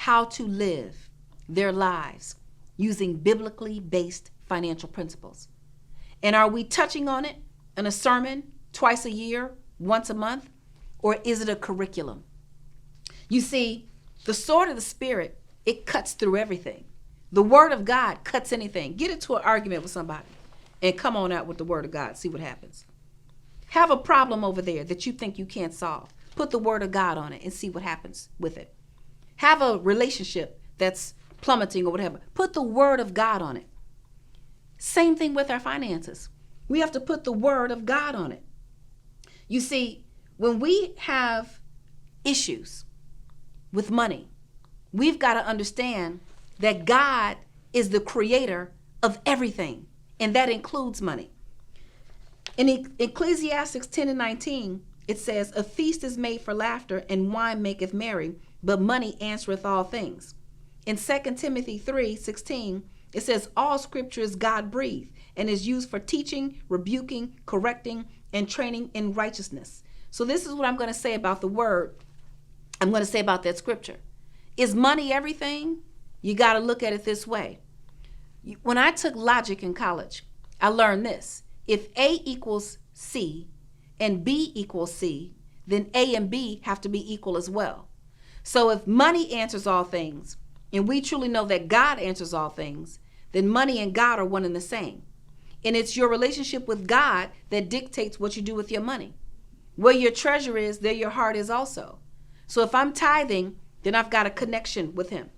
how to live their lives using biblically based financial principles. And are we touching on it in a sermon twice a year, once a month, or is it a curriculum? You see, the sword of the Spirit, it cuts through everything. The word of God cuts anything. Get into an argument with somebody and come on out with the word of God. See what happens. Have a problem over there that you think you can't solve. Put the word of God on it and see what happens with it. Have a relationship that's plummeting or whatever. Put the word of God on it. Same thing with our finances. We have to put the word of God on it. You see, when we have issues with money, we've got to understand that God is the creator of everything, and that includes money. In Ecclesiastes 10:19, it says, "A feast is made for laughter, and wine maketh merry, but money answereth all things." In 2 Timothy 3:16, it says, "All scripture is God-breathed and is used for teaching, rebuking, correcting, and training in righteousness." So this is what I'm going to say about the word. I'm going to say about that scripture. Is money everything? You got to look at it this way. When I took logic in college, I learned this. If A equals C and B equals C, then A and B have to be equal as well. So if money answers all things, and we truly know that God answers all things, then money and God are one and the same. And it's your relationship with God that dictates what you do with your money. Where your treasure is, there your heart is also. So if I'm tithing, then I've got a connection with him.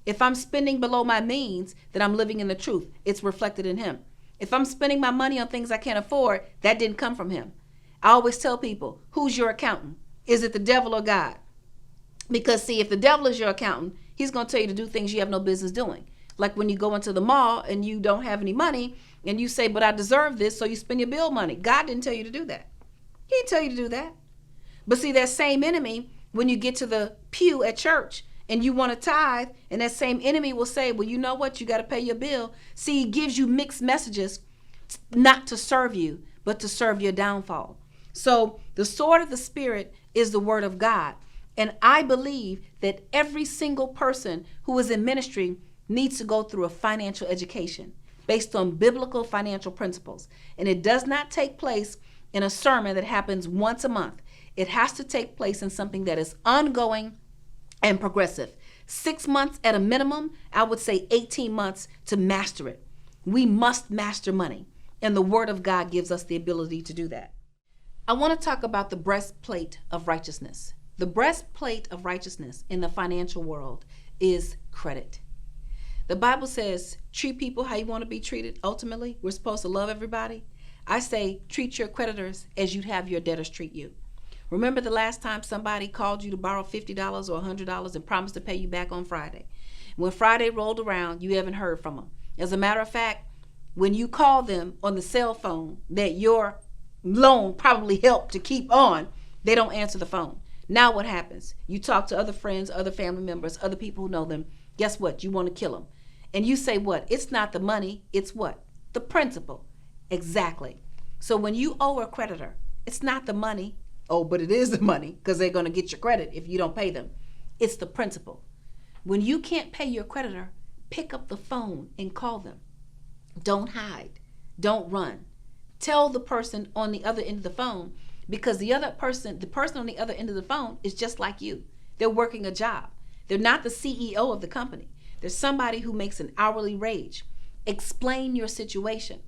If I'm spending below my means, then I'm living in the truth. It's reflected in him. If I'm spending my money on things I can't afford, that didn't come from him. I always tell people, who's your accountant? Is it the devil or God? Because see, if the devil is your accountant, he's going to tell you to do things you have no business doing. Like when you go into the mall and you don't have any money and you say, but I deserve this, so you spend your bill money. God didn't tell you to do that. He didn't tell you to do that. But see, that same enemy, when you get to the pew at church and you want to tithe, and that same enemy will say, well, you know what? You got to pay your bill. See, he gives you mixed messages, not to serve you, but to serve your downfall. So the sword of the Spirit is the word of God. And I believe that every single person who is in ministry needs to go through a financial education based on biblical financial principles. And it does not take place in a sermon that happens once a month. It has to take place in something that is ongoing and progressive. 6 months at a minimum, I would say 18 months to master it. We must master money, and the word of God gives us the ability to do that. I want to talk about the breastplate of righteousness. The breastplate of righteousness in the financial world is credit. The Bible says, treat people how you want to be treated. Ultimately, we're supposed to love everybody. I say, treat your creditors as you'd have your debtors treat you. Remember the last time somebody called you to borrow $50 or $100 and promised to pay you back on Friday? When Friday rolled around, you haven't heard from them. As a matter of fact, when you call them on the cell phone that your loan probably helped to keep on, they don't answer the phone. Now what happens? You talk to other friends, other family members, other people who know them. Guess what? You want to kill them. And you say what? It's not the money. It's what? The principle. Exactly. So when you owe a creditor, it's not the money. Oh, but it is the money because they're going to get your credit if you don't pay them. It's the principle. When you can't pay your creditor, pick up the phone and call them. Don't hide. Don't run. Tell the person on the other end of the phone, because the person on the other end of the phone is just like you. They're working a job. They're not the CEO of the company. They're somebody who makes an hourly wage. Explain your situation.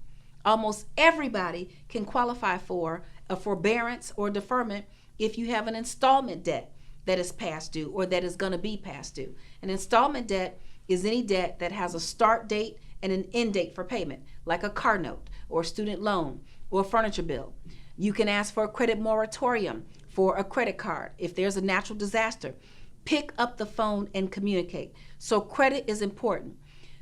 Almost everybody can qualify for a forbearance or deferment if you have an installment debt that is past due or that is going to be past due. An installment debt is any debt that has a start date and an end date for payment, like a car note or a student loan or a furniture bill. You can ask for a credit moratorium for a credit card if there's a natural disaster. Pick up the phone and communicate. So credit is important.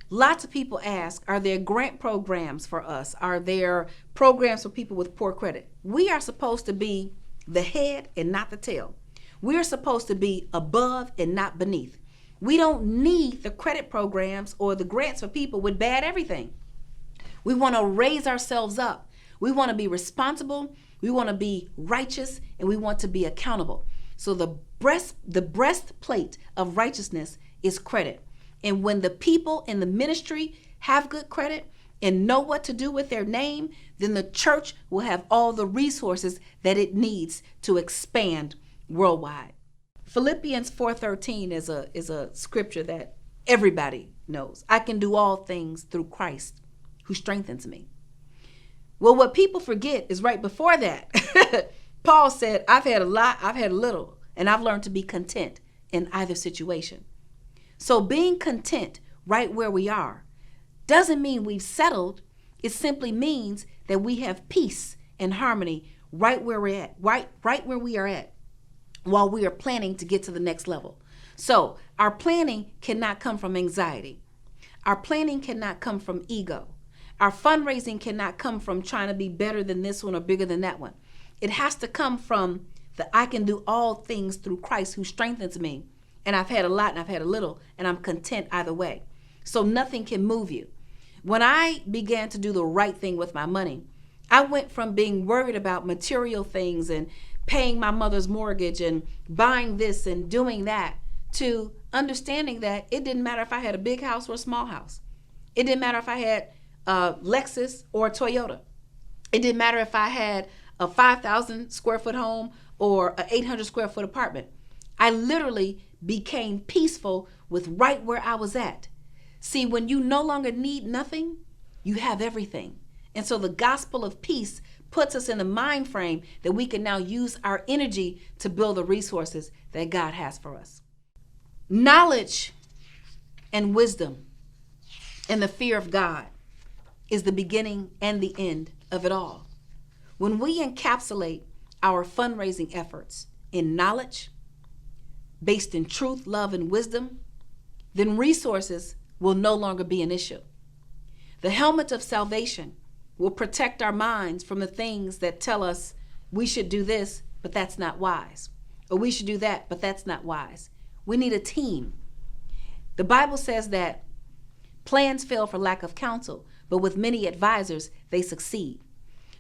Lots of people ask, are there grant programs for us? Are there programs for people with poor credit? We are supposed to be the head and not the tail. We are supposed to be above and not beneath. We don't need the credit programs or the grants for people with bad everything. We want to raise ourselves up. We want to be responsible. We want to be righteous, and we want to be accountable. So the breastplate of righteousness is credit. And when the people in the ministry have good credit and know what to do with their name, then the church will have all the resources that it needs to expand worldwide. Philippians 4:13 is a scripture that everybody knows. I can do all things through Christ who strengthens me. Well, what people forget is right before that, Paul said, I've had a lot, I've had a little, and I've learned to be content in either situation. So being content right where we are doesn't mean we've settled. It simply means that we have peace and harmony right where we're at, right where we are at, while we are planning to get to the next level. So our planning cannot come from anxiety. Our planning cannot come from ego. Our fundraising cannot come from trying to be better than this one or bigger than that one. It has to come from the I can do all things through Christ who strengthens me. And I've had a lot and I've had a little, and I'm content either way. So nothing can move you. When I began to do the right thing with my money, I went from being worried about material things and paying my mother's mortgage and buying this and doing that to understanding that it didn't matter if I had a big house or a small house. It didn't matter if I had a Lexus or a Toyota. It didn't matter if I had a 5,000 square foot home or an 800 square foot apartment. I literally became peaceful with right where I was at. See, when you no longer need nothing, you have everything. And so the gospel of peace puts us in the mind frame that we can now use our energy to build the resources that God has for us. Knowledge and wisdom and the fear of God is the beginning and the end of it all. When we encapsulate our fundraising efforts in knowledge, based in truth, love, and wisdom, then resources will no longer be an issue. The helmet of salvation will protect our minds from the things that tell us we should do this, but that's not wise. Or we should do that, but that's not wise. We need a team. The Bible says that plans fail for lack of counsel, but with many advisors, they succeed.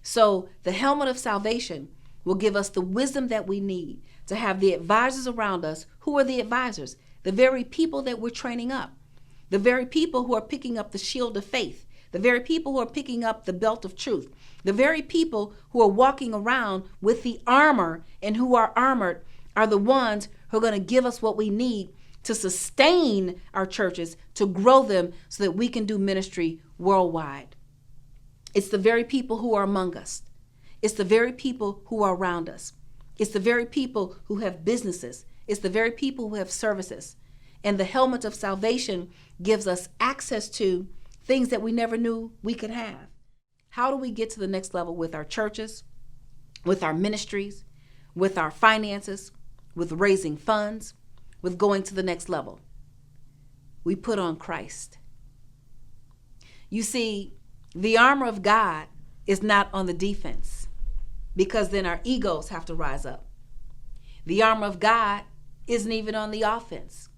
So the helmet of salvation will give us the wisdom that we need to have the advisors around us. Who are the advisors? The very people that we're training up. The very people who are picking up the shield of faith. The very people who are picking up the belt of truth. The very people who are walking around with the armor and who are armored are the ones who are going to give us what we need to sustain our churches, to grow them so that we can do ministry worldwide. It's the very people who are among us. It's the very people who are around us. It's the very people who have businesses. It's the very people who have services. And the helmet of salvation gives us access to things that we never knew we could have. How do we get to the next level with our churches, with our ministries, with our finances, with raising funds, with going to the next level? We put on Christ. You see, the armor of God is not on the defense, because then our egos have to rise up. The armor of God isn't even on the offense.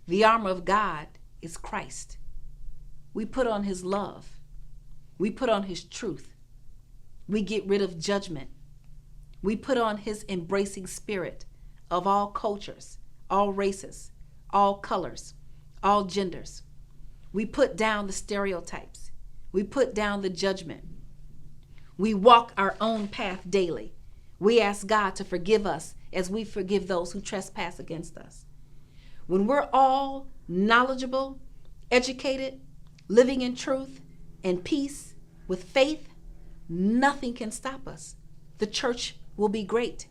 The armor of God is Christ. We put on his love. We put on his truth. We get rid of judgment. We put on his embracing spirit of all cultures, all races, all colors, all genders. We put down the stereotypes. We put down the judgment. We walk our own path daily. We ask God to forgive us as we forgive those who trespass against us. When we're all knowledgeable, educated, living in truth and peace with faith, nothing can stop us. The church will be great.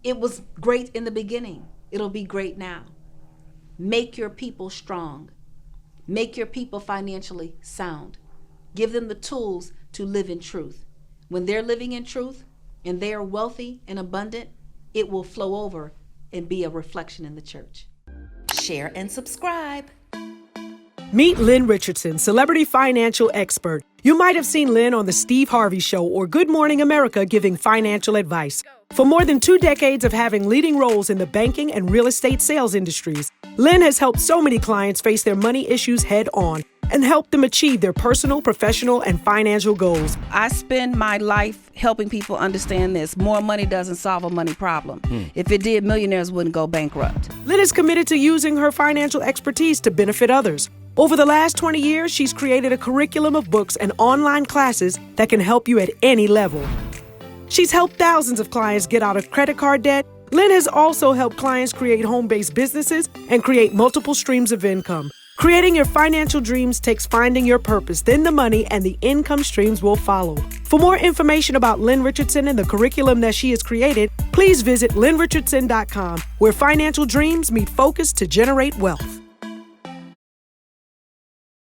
It was great in the beginning. It'll be great now. Make your people strong. Make your people financially sound. Give them the tools to live in truth. When they're living in truth and they are wealthy and abundant, it will flow over and be a reflection in the church. Share and subscribe. Meet Lynn Richardson, celebrity financial expert. You might have seen Lynn on The Steve Harvey Show or Good Morning America giving financial advice. For more than 2 decades of having leading roles in the banking and real estate sales industries, Lynn has helped so many clients face their money issues head on. and help them achieve their personal, professional, and financial goals. I spend my life helping people understand this. More money doesn't solve a money problem. If it did, millionaires wouldn't go bankrupt. Lynn is committed to using her financial expertise to benefit others. Over the last 20 years, she's created a curriculum of books and online classes that can help you at any level. She's helped thousands of clients get out of credit card debt. Lynn has also helped clients create home-based businesses and create multiple streams of income. Creating your financial dreams takes finding your purpose, then the money and the income streams will follow. For more information about Lynn Richardson and the curriculum that she has created, please visit lynnrichardson.com, where financial dreams meet focus to generate wealth.